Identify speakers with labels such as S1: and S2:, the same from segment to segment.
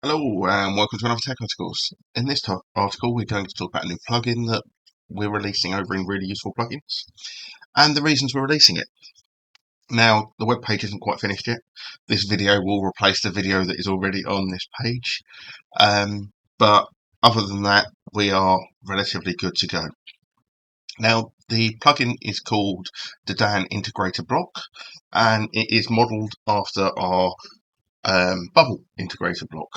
S1: Hello and welcome to another Tech Articles. In this article we're going to talk about a new plugin that we're releasing over in Really Useful Plugins and the reasons we're releasing it. Now the web page isn't quite finished yet. This video will replace the video that is already on this page, but other than that we are relatively good to go. Now the plugin is called Dadan Integrator block and it is modelled after our bubble integrator block.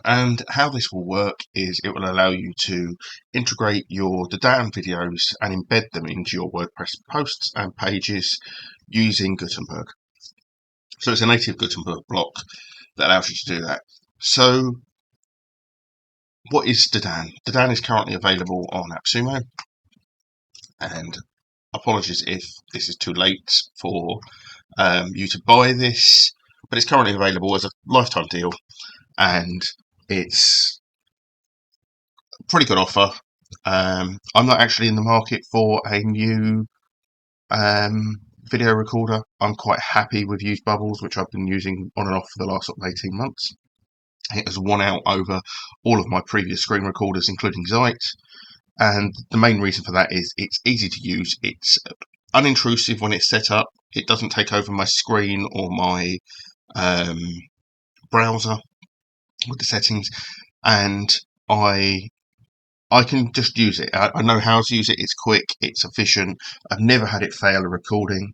S1: And how this will work is it will allow you to integrate your Dadan videos and embed them into your WordPress posts and pages using Gutenberg. So it's a native Gutenberg block that allows you to do that. So what is Dadan? Dadan is currently available on AppSumo, and apologies if this is too late for you to buy this, but it's currently available as a lifetime deal and it's a pretty good offer. I'm not actually in the market for a new video recorder. I'm quite happy with used bubbles, which I've been using on and off for the last 18 months. It has won out over all of my previous screen recorders, including Zeit. And the main reason for that is it's easy to use. It's unintrusive when it's set up. It doesn't take over my screen or my browser with the settings, and I can just use it. I know how to use it. It's quick, it's efficient. I've never had it fail a recording.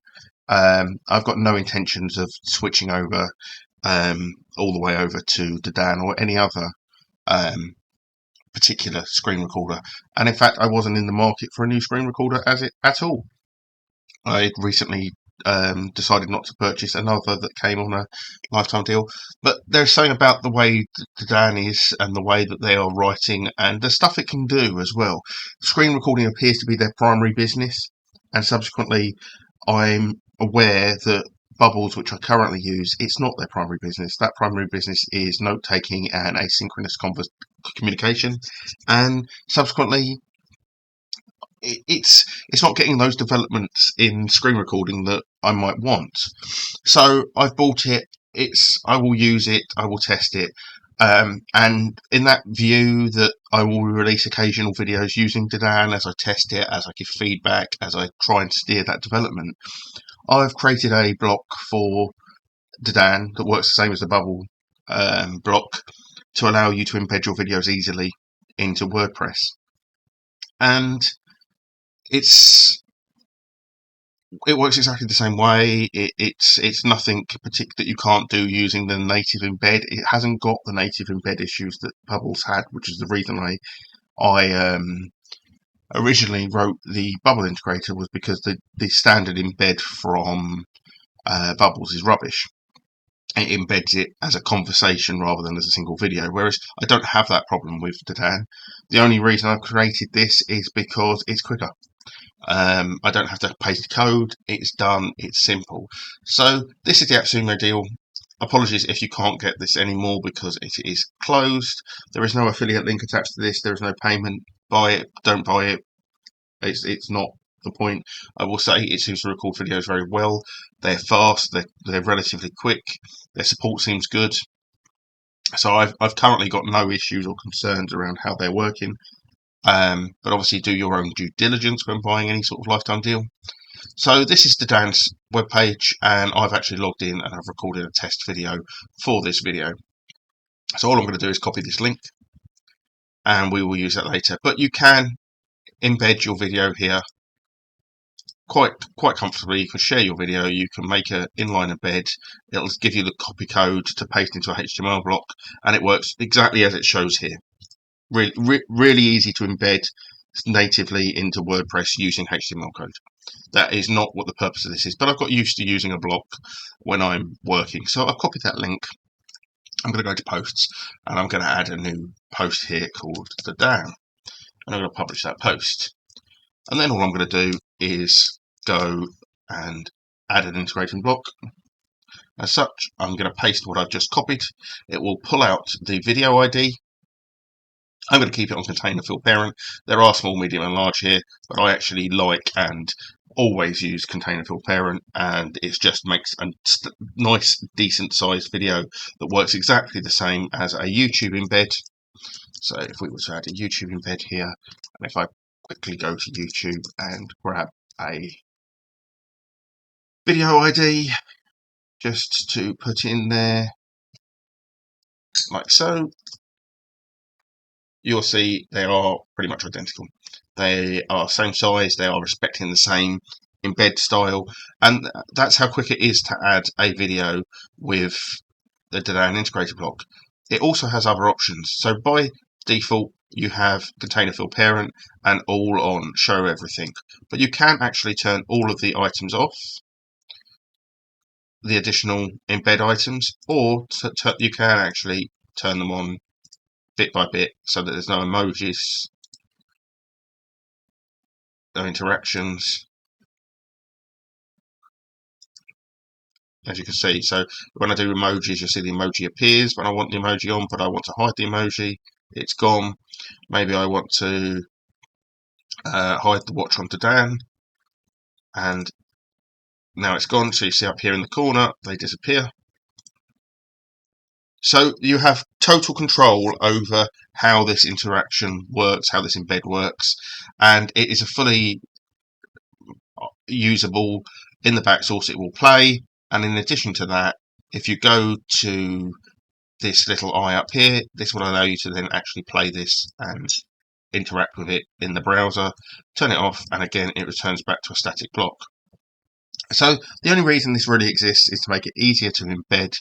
S1: I've got no intentions of switching over all the way over to Dadan or any other particular screen recorder. And in fact, I wasn't in the market for a new screen recorder at all. I recently decided not to purchase another that came on a lifetime deal, but there's something about the way Dadan is and the way that they are writing and the stuff it can do as well. Screen recording appears to be their primary business, and subsequently I'm aware that Bubbles, which I currently use, it's not their primary business. That primary business is note-taking and asynchronous communication, and subsequently it's not getting those developments in screen recording that I might want. So I've bought it. I will use it. I will test it. And in that view that I will release occasional videos using Dadan as I test it, as I give feedback, as I try and steer that development, I've created a block for Dadan that works the same as the bubble block to allow you to embed your videos easily into WordPress. And it works exactly the same way. It's nothing particular that you can't do using the native embed. It hasn't got the native embed issues that Bubbles had, which is the reason I originally wrote the Bubble integrator, was because the standard embed from Bubbles is rubbish. It embeds it as a conversation rather than as a single video, whereas I don't have that problem with Dadan. The only reason I've created this is because it's quicker. I don't have to paste code. It's done. It's simple. So this is the AppSumo deal. Apologies if you can't get this anymore because it is closed. There is no affiliate link attached to this. There is no payment. Buy it. Don't buy it. It's not the point. I will say it seems to record videos very well. They're fast. They're relatively quick. Their support seems good. So I've currently got no issues or concerns around how they're working. But obviously do your own due diligence when buying any sort of lifetime deal. So this is Dadan's webpage, and I've actually logged in and I've recorded a test video for this video. So all I'm going to do is copy this link and we will use that later. But you can embed your video here quite comfortably. You can share your video, you can make an inline embed. It'll give you the copy code to paste into a HTML block, and it works exactly as it shows here. Really easy to embed natively into WordPress using HTML code. That is not what the purpose of this is, but I've got used to using a block when I'm working. So I've copied that link. I'm going to go to posts and I'm going to add a new post here called Dadan, and I'm going to publish that post. And then all I'm going to do is go and add an integration block. As such, I'm going to paste what I've just copied. It will pull out the video ID. I'm going to keep it on container field parent. There are small, medium and large here, but I actually like and always use container fill parent, and it just makes a nice, decent sized video that works exactly the same as a YouTube embed. So if we were to add a YouTube embed here, and if I quickly go to YouTube and grab a video ID just to put in there, like so, you'll see they are pretty much identical. They are same size, they are respecting the same embed style, and that's how quick it is to add a video with the Dadan Integrator block. It also has other options. So by default, you have container fill parent and all on show everything, but you can actually turn all of the items off, the additional embed items, or you can actually turn them on bit by bit so that there's no emojis, no interactions, as you can see. So when I do emojis, you'll see the emoji appears when I want the emoji on, but I want to hide the emoji, it's gone. Maybe I want to hide the watch on Dadan, and now it's gone. So you see up here in the corner, they disappear. So you have total control over how this interaction works, how this embed works, and it is a fully usable. In the back source it will play, and in addition to that, if you go to this little eye up here, this will allow you to then actually play this and interact with it in the browser. Turn it off, and again it returns back to a static block. So the only reason this really exists is to make it easier to embed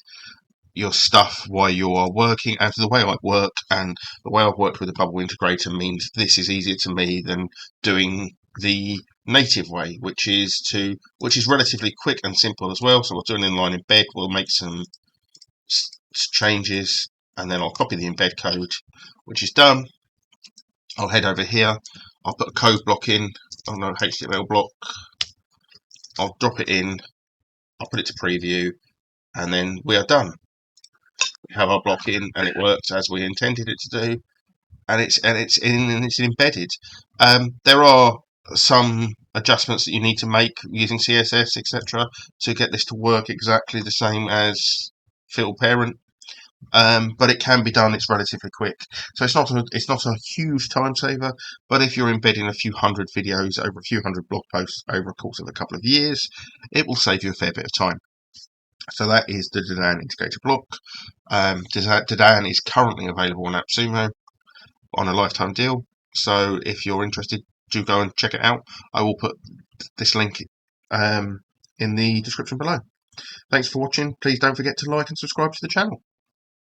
S1: your stuff while you are working. And the way I work and the way I've worked with the Bubble integrator means this is easier to me than doing the native way, which is relatively quick and simple as well. So we'll do an inline embed, we'll make some changes, and then I'll copy the embed code, which is done. I'll head over here, I'll put a code block in, oh no, HTML block, I'll drop it in, I'll put it to preview, and then we are done. We have our block in, and it works as we intended it to do, and it's embedded. There are some adjustments that you need to make using CSS, etc., to get this to work exactly the same as fill parent. But it can be done. It's relatively quick, so it's not a huge time saver. But if you're embedding a few hundred videos over a few hundred blog posts over a course of a couple of years, it will save you a fair bit of time. So that is the Dadan Integrator block. Dadan is currently available on AppSumo on a lifetime deal. So if you're interested, do go and check it out. I will put this link in the description below. Thanks for watching. Please don't forget to like and subscribe to the channel.